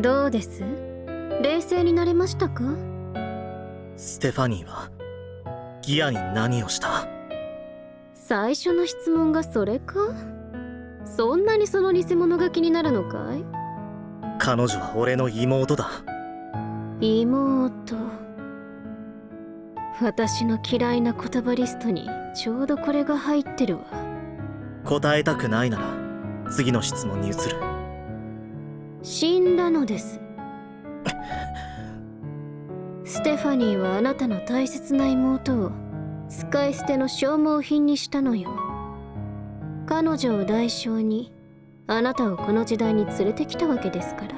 どうです？冷静になれましたか？ステファニーはギアに何をした？最初の質問がそれか？そんなにその偽物が気になるのかい？彼女は俺の妹だ。妹。私の嫌いな言葉リストにちょうどこれが入ってるわ。答えたくないなら次の質問に移る。死んだのです。ステファニーはあなたの大切な妹を使い捨ての消耗品にしたのよ。彼女を代償にあなたをこの時代に連れてきたわけですから。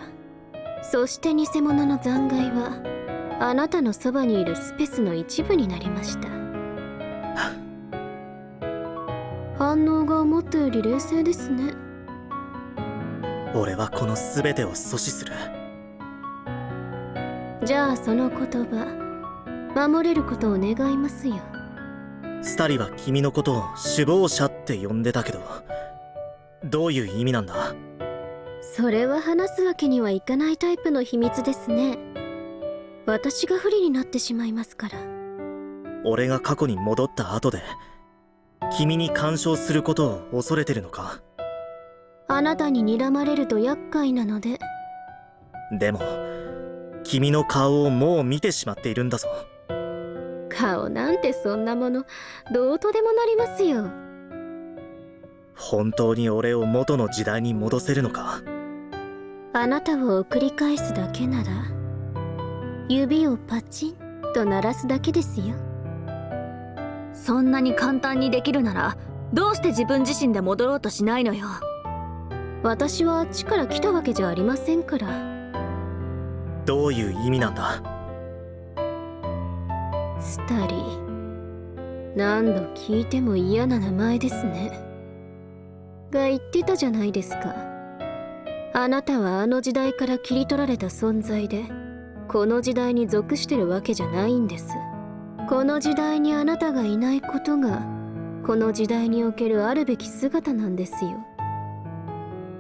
そして偽物の残骸はあなたのそばにいるスペスの一部になりました。反応が思ったより冷静ですね。俺はこの全てを阻止する。じゃあその言葉守れることを願いますよ。スタリは君のことを首謀者って呼んでたけど、どういう意味なんだ？それは話すわけにはいかないタイプの秘密ですね。私が不利になってしまいますから。俺が過去に戻った後で君に干渉することを恐れてるのか？あなたに睨まれると厄介なので。でも君の顔をもう見てしまっているんだぞ。顔なんてそんなものどうとでもなりますよ。本当に俺を元の時代に戻せるのか？あなたを送り返すだけなら指をパチンと鳴らすだけですよ。そんなに簡単にできるならどうして自分自身で戻ろうとしないのよ。私はあっちから来たわけじゃありませんから。どういう意味なんだ？スタリ。何度聞いても嫌な名前ですね。が言ってたじゃないですか。あなたはあの時代から切り取られた存在でこの時代に属してるわけじゃないんです。この時代にあなたがいないことがこの時代におけるあるべき姿なんですよ。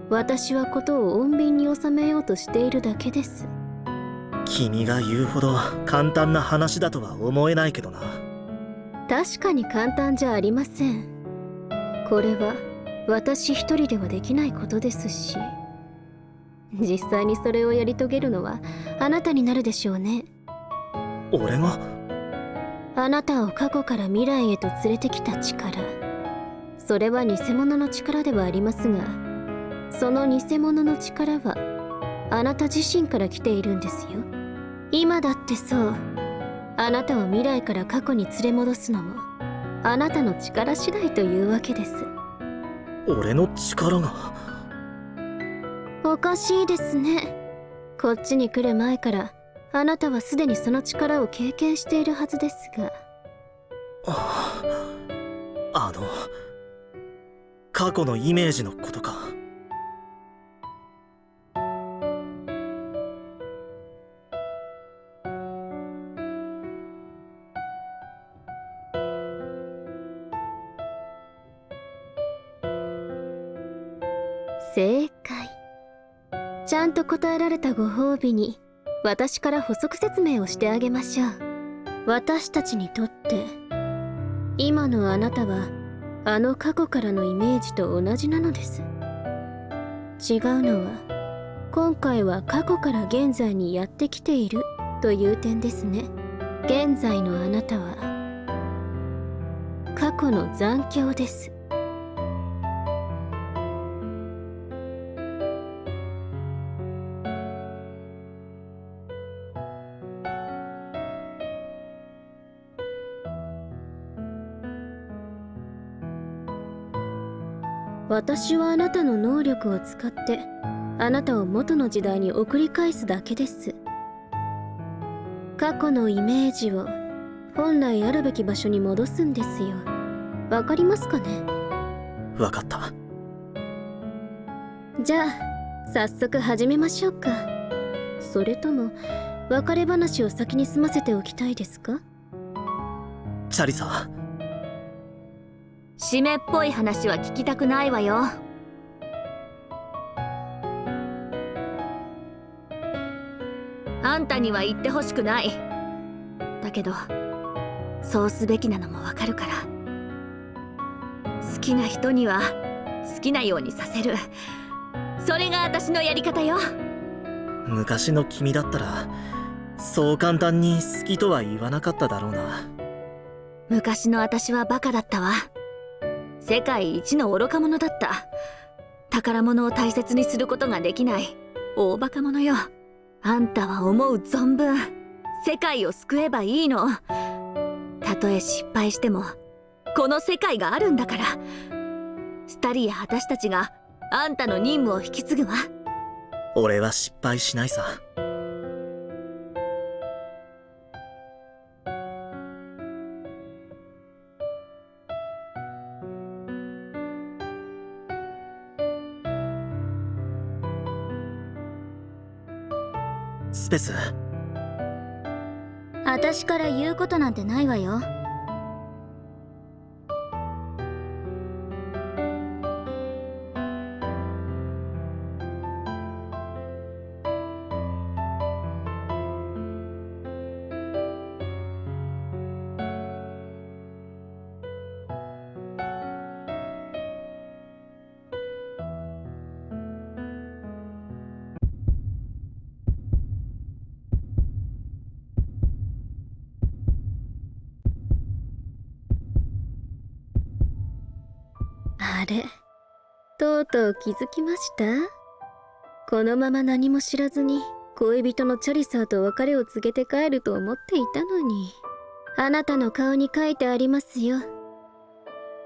私はことを穏便に収めようとしているだけです。君が言うほど簡単な話だとは思えないけどな。確かに簡単じゃありません。これは私一人ではできないことですし、実際にそれをやり遂げるのはあなたになるでしょうね。俺が？あなたを過去から未来へと連れてきた力、それは偽物の力ではありますが、その偽物の力はあなた自身から来ているんですよ。今だってそう。あなたを未来から過去に連れ戻すのもあなたの力次第というわけです。俺の力が？おかしいですね。こっちに来る前からあなたはすでにその力を経験しているはずですが。あの過去のイメージのことか？正解。ちゃんと答えられたご褒美に私から補足説明をしてあげましょう。私たちにとって今のあなたはあの過去からのイメージと同じなのです。違うのは今回は過去から現在にやってきているという点ですね。現在のあなたは過去の残響です。私はあなたの能力を使ってあなたを元の時代に送り返すだけです。過去のイメージを本来あるべき場所に戻すんですよ。わかりますかね？わかった。じゃあ早速始めましょうか。それとも別れ話を先に済ませておきたいですか？チャリサ。締めっぽい話は聞きたくないわよ。あんたには言ってほしくない。だけどそうすべきなのもわかるから。好きな人には好きなようにさせる。それが私のやり方よ。昔の君だったらそう簡単に好きとは言わなかっただろうな。昔の私はバカだったわ。世界一の愚か者だった。宝物を大切にすることができない大バカ者よ。あんたは思う存分世界を救えばいいの。たとえ失敗してもこの世界があるんだから。スタリや私たちがあんたの任務を引き継ぐわ。俺は失敗しないさ。スペス、私から言うことなんてないわよ。あれ、とうとう気づきました？このまま何も知らずに恋人のチャリサーと別れを告げて帰ると思っていたのに。あなたの顔に書いてありますよ。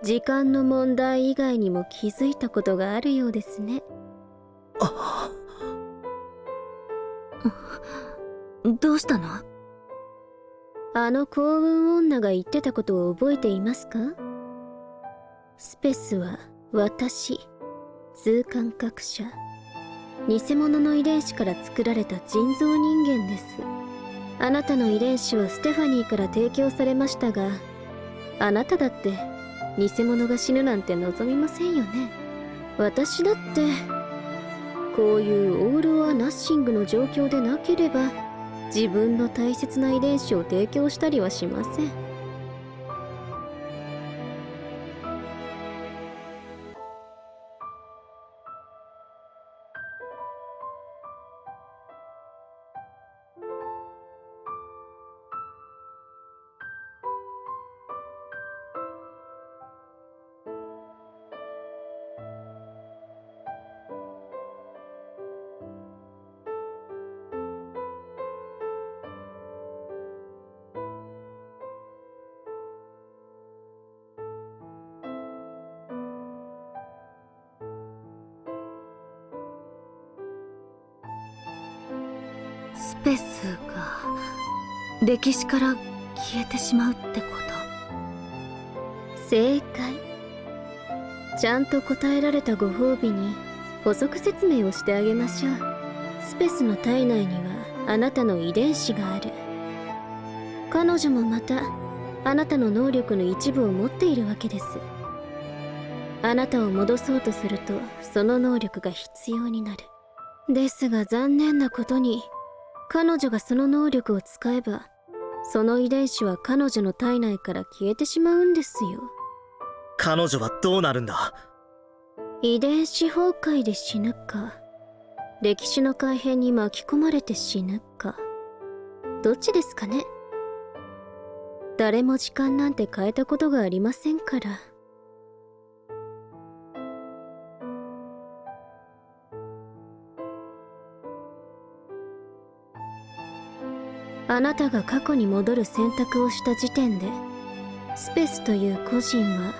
時間の問題以外にも気づいたことがあるようですね。どうしたの？あの幸運女が言ってたことを覚えていますか？スペスは私、通感覚者、偽物の遺伝子から作られた人造人間です。あなたの遺伝子はステファニーから提供されましたが、あなただって偽物が死ぬなんて望みませんよね。私だってこういうオール・オア・ナッシングの状況でなければ自分の大切な遺伝子を提供したりはしません。スペースが歴史から消えてしまうってこと？正解。ちゃんと答えられたご褒美に補足説明をしてあげましょう。スペスの体内にはあなたの遺伝子がある。彼女もまたあなたの能力の一部を持っているわけです。あなたを戻そうとするとその能力が必要になる。ですが残念なことに彼女がその能力を使えばその遺伝子は彼女の体内から消えてしまうんですよ。彼女はどうなるんだ？遺伝子崩壊で死ぬか、歴史の改変に巻き込まれて死ぬか、どっちですかね。誰も時間なんて変えたことがありませんから。あなたが過去に戻る選択をした時点でスペスという個人は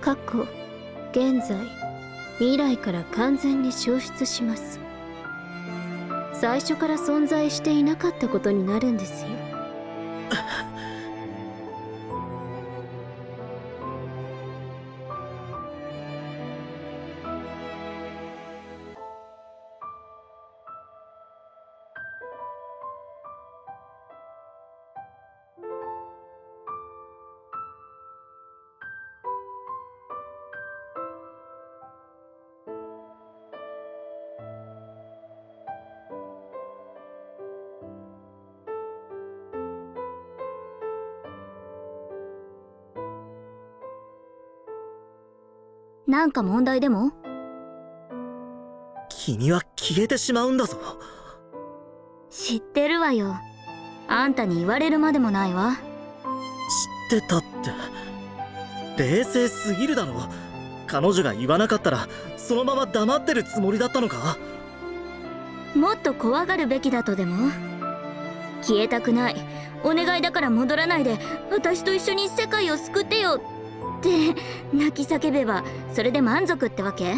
過去、現在、未来から完全に消失します。最初から存在していなかったことになるんですよ。なんか問題でも？君は消えてしまうんだぞ。知ってるわよ。あんたに言われるまでもないわ。知ってたって。冷静すぎるだろ。彼女が言わなかったらそのまま黙ってるつもりだったのか？もっと怖がるべきだとでも？消えたくない、お願いだから戻らないで、私と一緒に世界を救ってよって泣き叫べばそれで満足ってわけ？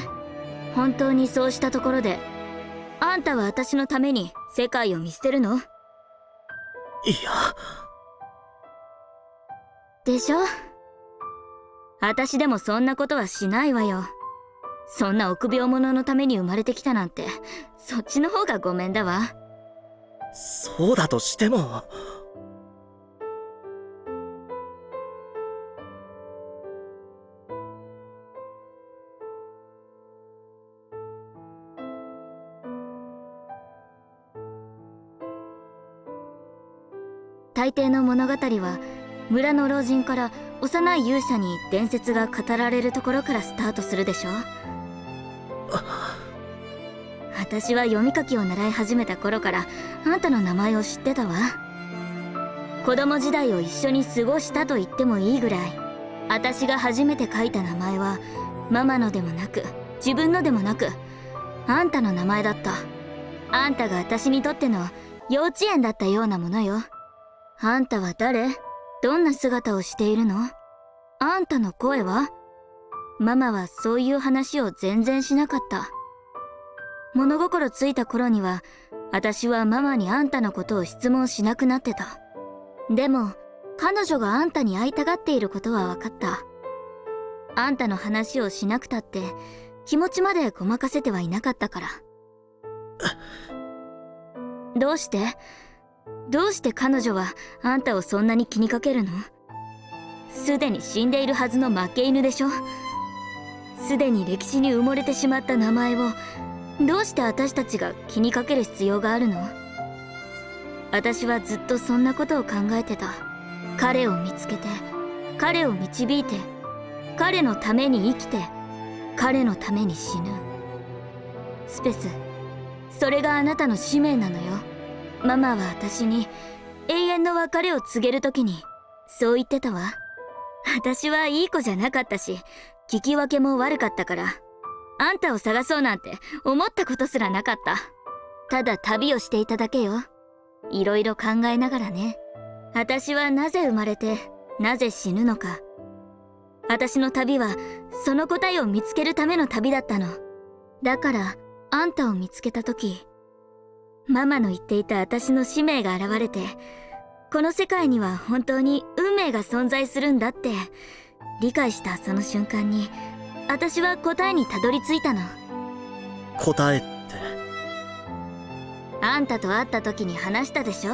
本当にそうしたところであんたは私のために世界を見捨てるの？いや。でしょ？私でもそんなことはしないわよ。そんな臆病者のために生まれてきたなんて、そっちの方がごめんだわ。そうだとしても。大抵の物語は村の老人から幼い勇者に伝説が語られるところからスタートするでしょ。私は読み書きを習い始めた頃からあんたの名前を知ってたわ。子供時代を一緒に過ごしたと言ってもいいぐらい、私が初めて書いた名前はママのでもなく自分のでもなくあんたの名前だった。あんたが私にとっての幼稚園だったようなものよ。あんたは誰？どんな姿をしているの？あんたの声は？ママはそういう話を全然しなかった。物心ついた頃には私はママにあんたのことを質問しなくなってた。でも彼女があんたに会いたがっていることは分かった。あんたの話をしなくたって気持ちまでごまかせてはいなかったから。どうして彼女はあんたをそんなに気にかけるの？すでに死んでいるはずの負け犬でしょ。すでに歴史に埋もれてしまった名前をどうして私たちが気にかける必要があるの？私はずっとそんなことを考えてた。彼を見つけて、彼を導いて、彼のために生きて、彼のために死ぬ。スペス、それがあなたの使命なのよ。ママは私に永遠の別れを告げるときにそう言ってたわ。私はいい子じゃなかったし、聞き分けも悪かったから、あんたを探そうなんて思ったことすらなかった。ただ旅をしていただけよ。いろいろ考えながらね。私はなぜ生まれて、なぜ死ぬのか。私の旅はその答えを見つけるための旅だったの。だからあんたを見つけた時、ママの言っていた私の使命が現れて、この世界には本当に運命が存在するんだって理解したその瞬間に、私は答えにたどり着いたの。答えって？あんたと会った時に話したでしょ。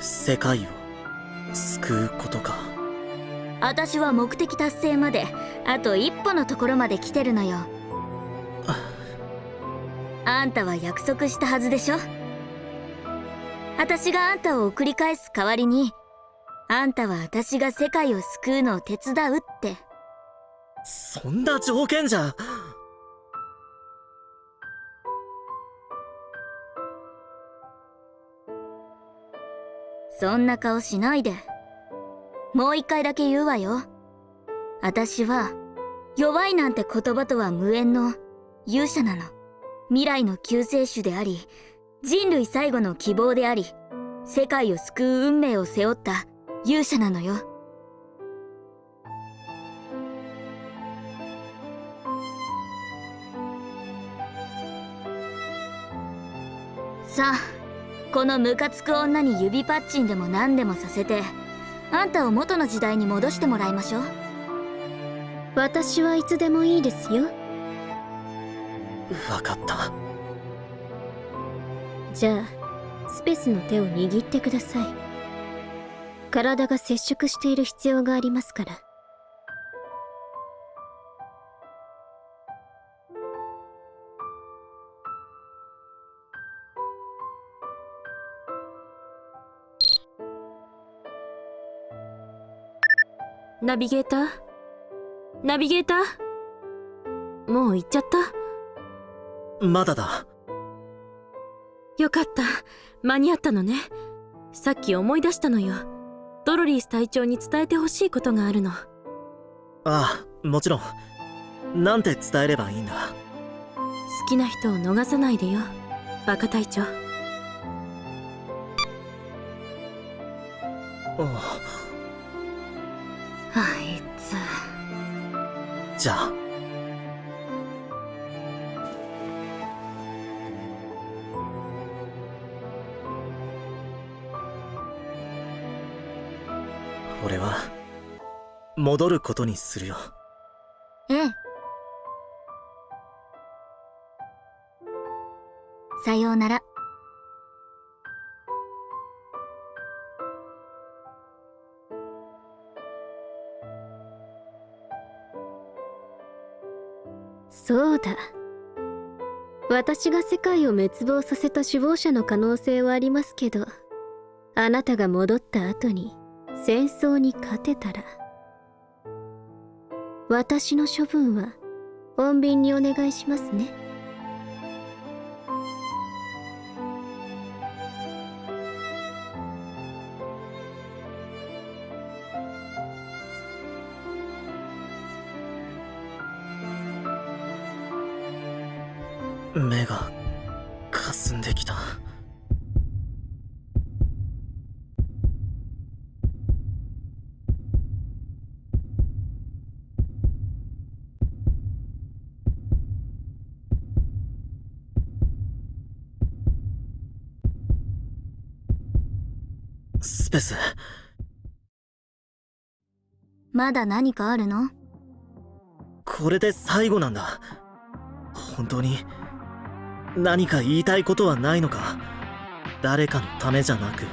世界を救うことか。私は目的達成まであと一歩のところまで来てるのよ。あんたは約束したはずでしょ。私があんたを送り返す代わりに、あんたは私が世界を救うのを手伝うって。そんな条件じゃ。そんな顔しないで。もう一回だけ言うわよ。私は弱いなんて言葉とは無縁の勇者なの。未来の救世主であり、人類最後の希望であり、世界を救う運命を背負った勇者なのよ。さあ、このムカつく女に指パッチンでも何でもさせて、あんたを元の時代に戻してもらいましょう。私はいつでもいいですよ。わかった。じゃあスペスの手を握ってください。体が接触している必要がありますから。ナビゲーター、ナビゲーター、もう行っちゃった？まだだ。よかった、間に合ったのね。さっき思い出したのよ。ドロリース隊長に伝えてほしいことがあるの。ああ、もちろん。なんて伝えればいいんだ？好きな人を逃さないでよ、バカ隊長。あいつ。じゃあ。俺は戻ることにするよ。ええ。さようなら。そうだ。私が世界を滅亡させた首謀者の可能性はありますけど、あなたが戻った後に戦争に勝てたら、私の処分は穏便にお願いしますね。目がかすんできた。スペス。まだ何かあるの？これで最後なんだ。本当に何か言いたいことはないのか？誰かのためじゃなく、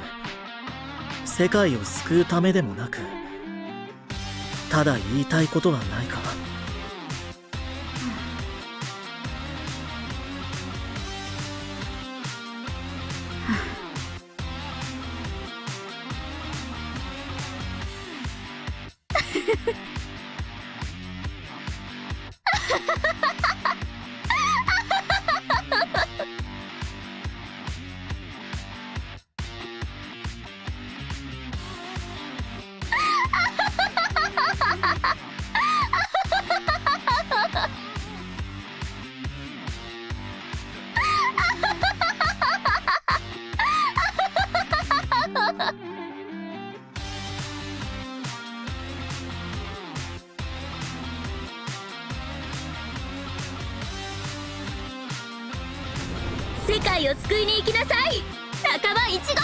世界を救うためでもなく、ただ言いたいことはないか？世界を救いに行きなさい、仲間1号。